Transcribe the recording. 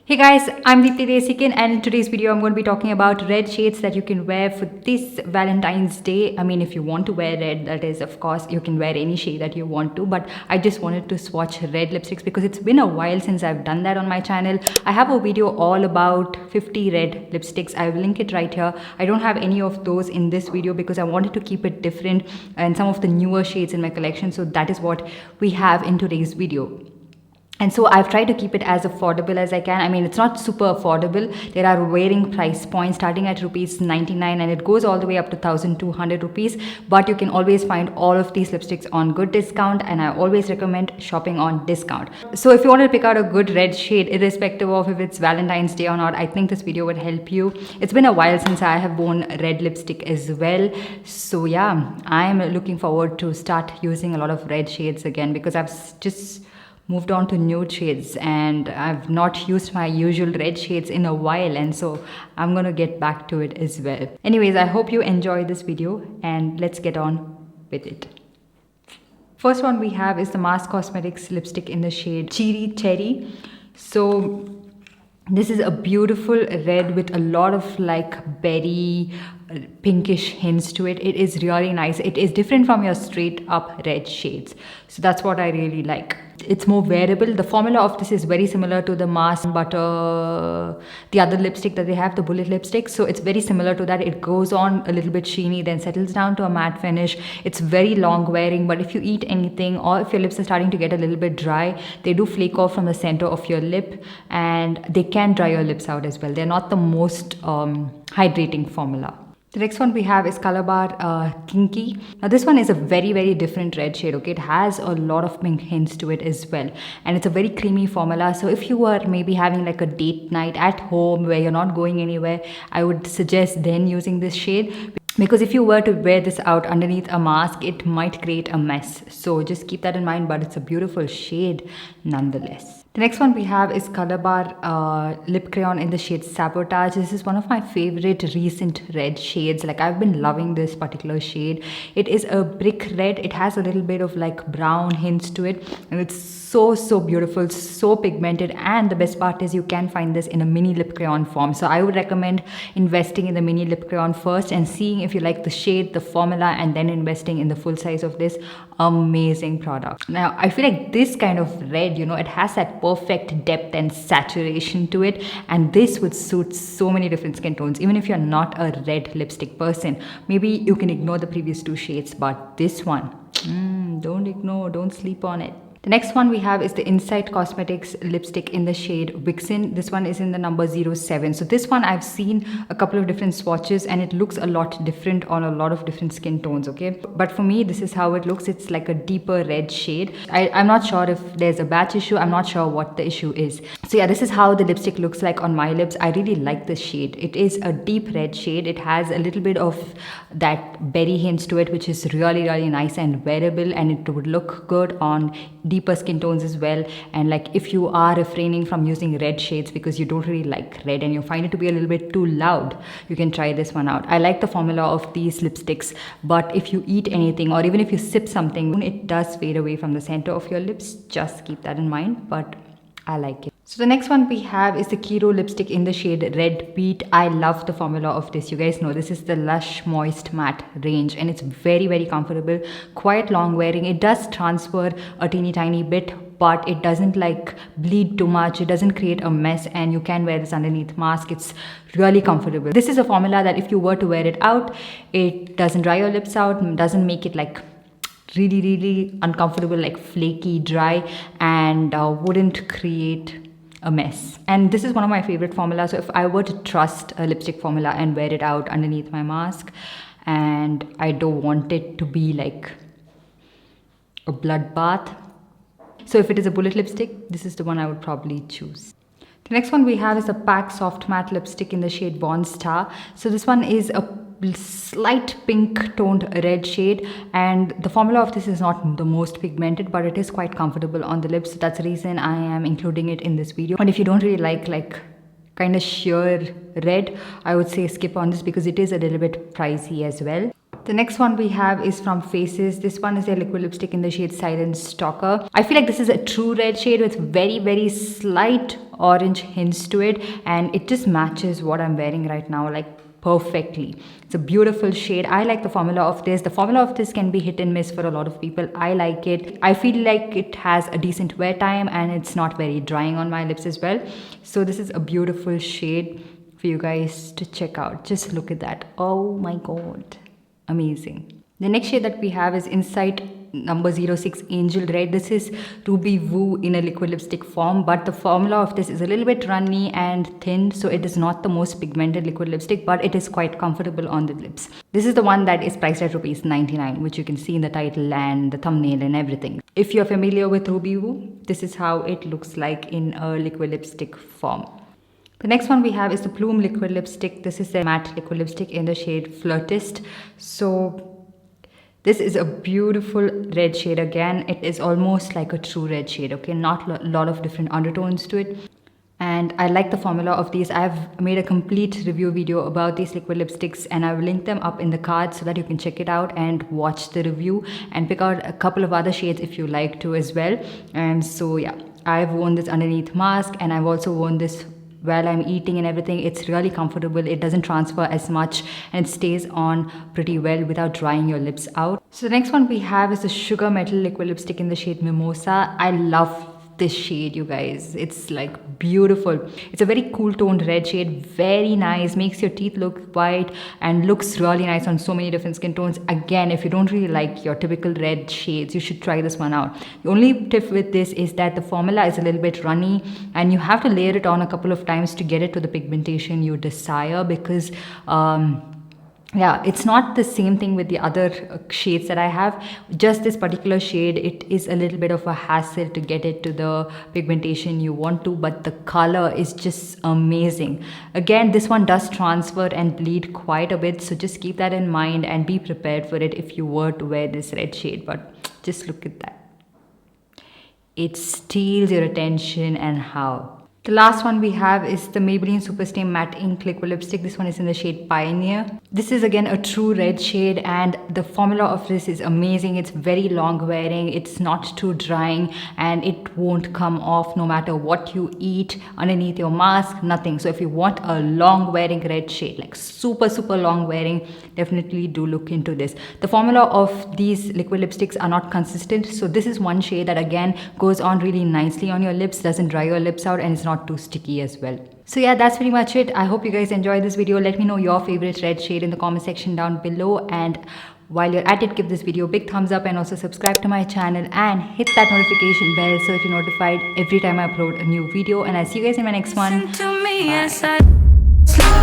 Hey guys, I'm Deepthi Desikan, and in today's video I'm going to be talking about red shades that you can wear for this Valentine's Day. I mean, if you want to wear red, that is, of course, you can wear any shade that you want to, but I just wanted to swatch red lipsticks because it's been a while since I've done that on my channel. I have a video all about 50 red lipsticks. I will link it right here. I don't have any of those in this video because I wanted to keep it different and some of the newer shades in my collection, so that is what we have in today's video. And so I've tried to keep it as affordable as I can. I mean, it's not super affordable. There are varying price points starting at rupees 99 and it goes all the way up to 1200 rupees. But you can always find all of these lipsticks on good discount, and I always recommend shopping on discount. So if you want to pick out a good red shade, irrespective of if it's Valentine's Day or not, I think this video would help you. It's been a while since I have worn red lipstick as well. So yeah, I'm looking forward to start using a lot of red shades again because I've just moved on to nude shades and I've not used my usual red shades in a while, and so I'm gonna get back to it as well. Anyways, I hope you enjoy this video and let's get on with it. First one we have is the Mass Cosmetics lipstick in the shade Cheery. So this is a beautiful red with a lot of like berry pinkish hints to it. It is really nice. It is different from your straight up red shades, so that's what I really like. It's more wearable. The formula of this is very similar to the Mars Butter, the other lipstick that they have, the bullet lipstick. So it's very similar to that. It goes on a little bit sheeny, then settles down to a matte finish. It's very long wearing, but if you eat anything or if your lips are starting to get a little bit dry, they do flake off from the center of your lip and they can dry your lips out as well. They're not the most hydrating formula. The next one we have is Colorbar Kinky. Now this one is a very different red shade, okay? It has a lot of pink hints to it as well. And it's a very creamy formula. So if you are maybe having like a date night at home where you're not going anywhere, I would suggest then using this shade. Because if you were to wear this out underneath a mask, it might create a mess. So just keep that in mind, but it's a beautiful shade nonetheless. The next one we have is Colorbar lip crayon in the shade Sabotage. This is one of my favorite recent red shades. Like, I've been loving this particular shade. It is a brick red. It has a little bit of like brown hints to it, and it's so beautiful, so pigmented. And the best part is you can find this in a mini lip crayon form. So I would recommend investing in the mini lip crayon first and seeing if you like the shade, the formula, and then investing in the full size of this amazing product. Now I feel like this kind of red, it has that perfect depth and saturation to it, and this would suit so many different skin tones. Even if you're not a red lipstick person, maybe you can ignore the previous two shades, but this one, don't ignore, don't sleep on it. The next one we have is the Insight Cosmetics lipstick in the shade Vixen. This one is in the number 07. So this one I've seen a couple of different swatches and it looks a lot different on a lot of different skin tones, okay? But for me, this is how it looks. It's like a deeper red shade. I'm not sure if there's a batch issue. I'm not sure what the issue is. So yeah, this is how the lipstick looks like on my lips. I really like this shade. It is a deep red shade. It has a little bit of that berry hints to it, which is really nice and wearable, and it would look good on deeper skin tones as well. And like, if you are refraining from using red shades because you don't really like red and you find it to be a little bit too loud, you can try this one out. I like the formula of these lipsticks, but if you eat anything or even if you sip something, it does fade away from the center of your lips. Just keep that in mind, but I like it. So the next one we have is the Kiro lipstick in the shade Red Beet. I love the formula of this. You guys know this is the Lush Moist Matte range, and it's very comfortable, quite long wearing. It does transfer a teeny tiny bit, but it doesn't like bleed too much. It doesn't create a mess, and you can wear this underneath mask. It's really comfortable. This is a formula that if you were to wear it out, it doesn't dry your lips out, doesn't make it like really uncomfortable, like flaky, dry, and wouldn't create a mess. And this is one of my favorite formulas. So if I were to trust a lipstick formula and wear it out underneath my mask, and I don't want it to be like a bloodbath, so if it is a bullet lipstick, this is the one I would probably choose. The next one we have is a PAC Soft Matte lipstick in the shade Born Star. So this one is a slight pink toned red shade, and the formula of this is not the most pigmented, but it is quite comfortable on the lips. That's the reason I am including it in this video. And if you don't really like kind of sheer red, I would say skip on this because it is a little bit pricey as well. The next one we have is from Faces. This one is a liquid lipstick in the shade Silent Stalker. I feel like this is a true red shade with very slight orange hints to it, and it just matches what I'm wearing right now like perfectly. It's a beautiful shade. I like the formula of this. The formula of this can be hit and miss for a lot of people. I like it. I feel like it has a decent wear time and it's not very drying on my lips as well. So this is a beautiful shade for you guys to check out. Just look at that. Oh my god. Amazing. The next shade that we have is Insight number 06 Angel Red. This is Ruby Woo in a liquid lipstick form, but the formula of this is a little bit runny and thin, so it is not the most pigmented liquid lipstick, but it is quite comfortable on the lips. This is the one that is priced at ₹99, which you can see in the title and the thumbnail and everything. If you're familiar with Ruby Woo, this is how it looks like in a liquid lipstick form. The next one we have is the Plum liquid lipstick. This is a matte liquid lipstick in the shade Flirtist. So this is a beautiful red shade again. It is almost like a true red shade, okay? Not a lot of different undertones to it. And I like the formula of these. I've made a complete review video about these liquid lipsticks and I will link them up in the card so that you can check it out and watch the review and pick out a couple of other shades if you like to as well. And so yeah, I've worn this underneath mask and I've also worn this while I'm eating and everything. It's really comfortable. It doesn't transfer as much and it stays on pretty well without drying your lips out. So the next one we have is the Sugar Metal liquid lipstick in the shade Mimosa. I love this shade, you guys. It's like beautiful. It's a very cool toned red shade, very nice, makes your teeth look white and looks really nice on so many different skin tones. Again, if you don't really like your typical red shades, you should try this one out. The only tip with this is that the formula is a little bit runny and you have to layer it on a couple of times to get it to the pigmentation you desire, because yeah, it's not the same thing with the other shades that I have. Just this particular shade, it is a little bit of a hassle to get it to the pigmentation you want to, but the color is just amazing. Again, this one does transfer and bleed quite a bit, so just keep that in mind and be prepared for it if you were to wear this red shade. But just look at that. It steals your attention, and how. The last one we have is the Maybelline Superstay Matte Ink Liquid Lipstick. This one is in the shade Pioneer. This is again a true red shade and the formula of this is amazing. It's very long wearing, it's not too drying and it won't come off no matter what you eat underneath your mask, nothing. So if you want a long wearing red shade, like super long wearing, definitely do look into this. The formula of these liquid lipsticks are not consistent. So this is one shade that again goes on really nicely on your lips, doesn't dry your lips out and it's not too sticky as well. So yeah, that's pretty much it. I hope you guys enjoyed this video. Let me know your favorite red shade in the comment section down below, and while you're at it, give this video a big thumbs up and also subscribe to my channel and hit that notification bell so that you're notified every time I upload a new video. And I'll see you guys in my next one. Bye.